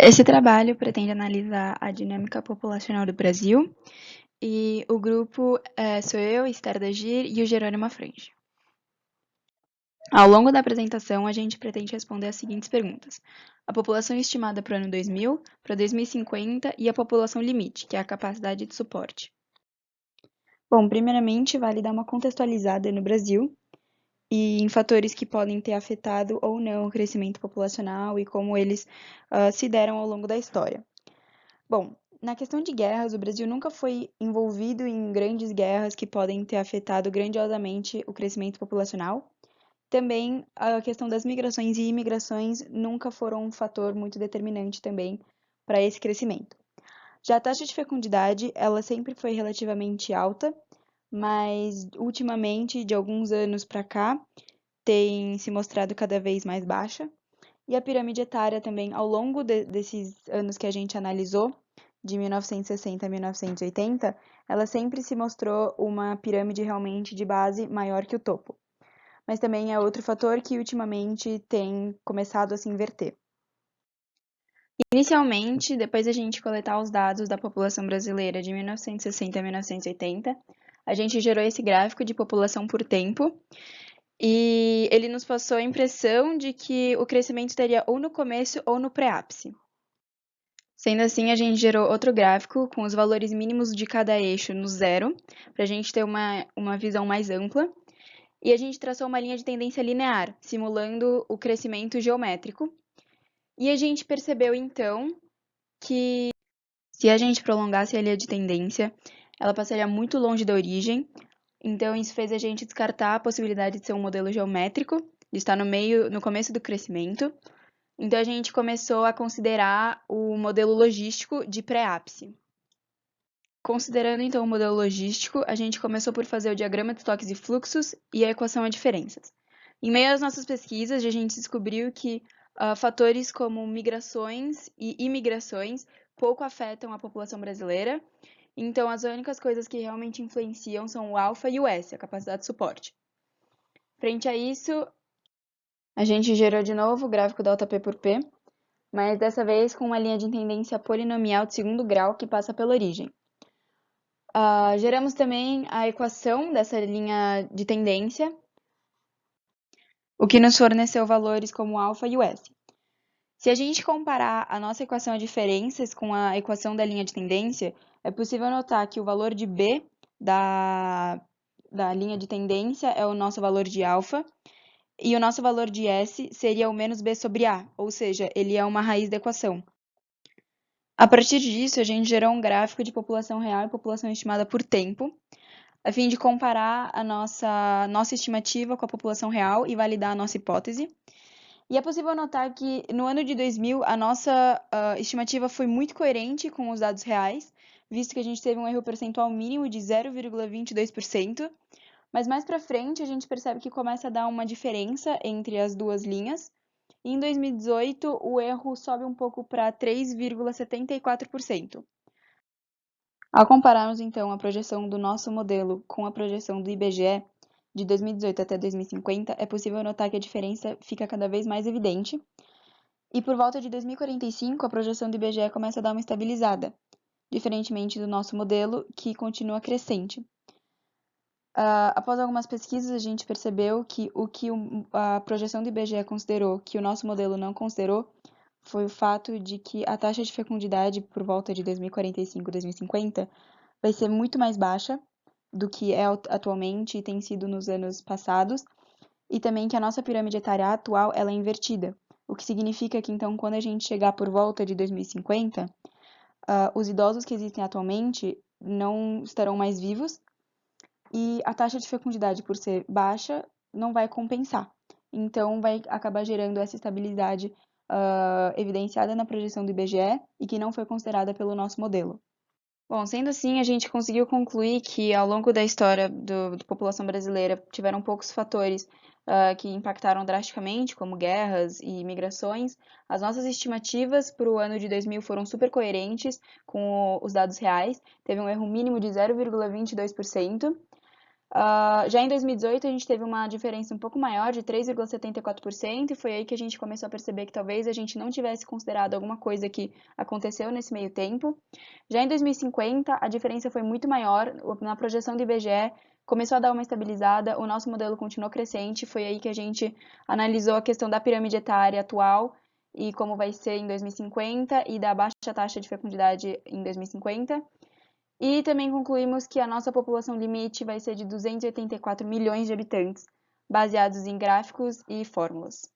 Esse trabalho pretende analisar a dinâmica populacional do Brasil e o grupo sou eu, Esther Dagir e o Jerônimo Afrange. Ao longo da apresentação, a gente pretende responder as seguintes perguntas: a população estimada para o ano 2000, para 2050 e a população limite, que é a capacidade de suporte. Bom, primeiramente, vale dar uma contextualizada no Brasil e em fatores que podem ter afetado ou não o crescimento populacional e como eles se deram ao longo da história. Bom, na questão de guerras, o Brasil nunca foi envolvido em grandes guerras que podem ter afetado grandiosamente o crescimento populacional. Também a questão das migrações e imigrações nunca foram um fator muito determinante também para esse crescimento. Já a taxa de fecundidade, ela sempre foi relativamente alta, mas ultimamente, de alguns anos para cá, tem se mostrado cada vez mais baixa. E a pirâmide etária também, ao longo desses anos que a gente analisou, de 1960 a 1980, ela sempre se mostrou uma pirâmide realmente de base maior que o topo. Mas também é outro fator que ultimamente tem começado a se inverter. Inicialmente, depois da gente coletar os dados da população brasileira de 1960 a 1980, a gente gerou esse gráfico de população por tempo e ele nos passou a impressão de que o crescimento estaria ou no começo ou no pré-ápice. Sendo assim, a gente gerou outro gráfico com os valores mínimos de cada eixo no zero, para a gente ter uma visão mais ampla. E a gente traçou uma linha de tendência linear, simulando o crescimento geométrico. E a gente percebeu, então, que se a gente prolongasse a linha de tendência, ela passaria muito longe da origem. Então, isso fez a gente descartar a possibilidade de ser um modelo geométrico, de estar no começo do crescimento. Então, a gente começou a considerar o modelo logístico de pré-ápice. Considerando, então, o modelo logístico, a gente começou por fazer o diagrama de estoques e fluxos e a equação a diferenças. Em meio às nossas pesquisas, a gente descobriu que fatores como migrações e imigrações pouco afetam a população brasileira. Então, as únicas coisas que realmente influenciam são o alfa e o S, a capacidade de suporte. Frente a isso, a gente gerou de novo o gráfico delta P por P, mas dessa vez com uma linha de tendência polinomial de segundo grau que passa pela origem. Geramos também a equação dessa linha de tendência, o que nos forneceu valores como o alfa e o S. Se a gente comparar a nossa equação de diferenças com a equação da linha de tendência, é possível notar que o valor de B da linha de tendência é o nosso valor de alfa, e o nosso valor de S seria o menos B sobre A, ou seja, ele é uma raiz da equação. A partir disso, a gente gerou um gráfico de população real e população estimada por tempo, a fim de comparar a nossa estimativa com a população real e validar a nossa hipótese. E é possível notar que no ano de 2000 a nossa estimativa foi muito coerente com os dados reais, visto que a gente teve um erro percentual mínimo de 0,22%, mas mais para frente a gente percebe que começa a dar uma diferença entre as duas linhas. E em 2018 o erro sobe um pouco para 3,74%. Ao compararmos, então, a projeção do nosso modelo com a projeção do IBGE de 2018 até 2050, é possível notar que a diferença fica cada vez mais evidente. E por volta de 2045, a projeção do IBGE começa a dar uma estabilizada, diferentemente do nosso modelo, que continua crescente. Após algumas pesquisas, a gente percebeu que o que a projeção do IBGE considerou, que o nosso modelo não considerou, foi o fato de que a taxa de fecundidade por volta de 2045, 2050 vai ser muito mais baixa do que é atualmente e tem sido nos anos passados, e também que a nossa pirâmide etária atual ela é invertida, o que significa que então quando a gente chegar por volta de 2050, os idosos que existem atualmente não estarão mais vivos e a taxa de fecundidade, por ser baixa, não vai compensar. Então, vai acabar gerando essa estabilidade evidenciada na projeção do IBGE e que não foi considerada pelo nosso modelo. Bom, sendo assim, a gente conseguiu concluir que ao longo da história da população brasileira tiveram poucos fatores que impactaram drasticamente, como guerras e migrações. As nossas estimativas para o ano de 2000 foram super coerentes com os dados reais, teve um erro mínimo de 0,22%. Já em 2018, a gente teve uma diferença um pouco maior, de 3,74%, e foi aí que a gente começou a perceber que talvez a gente não tivesse considerado alguma coisa que aconteceu nesse meio tempo. Já em 2050, a diferença foi muito maior, na projeção do IBGE começou a dar uma estabilizada, o nosso modelo continuou crescente, foi aí que a gente analisou a questão da pirâmide etária atual e como vai ser em 2050 e da baixa taxa de fecundidade em 2050. E também concluímos que a nossa população limite vai ser de 284 milhões de habitantes, baseados em gráficos e fórmulas.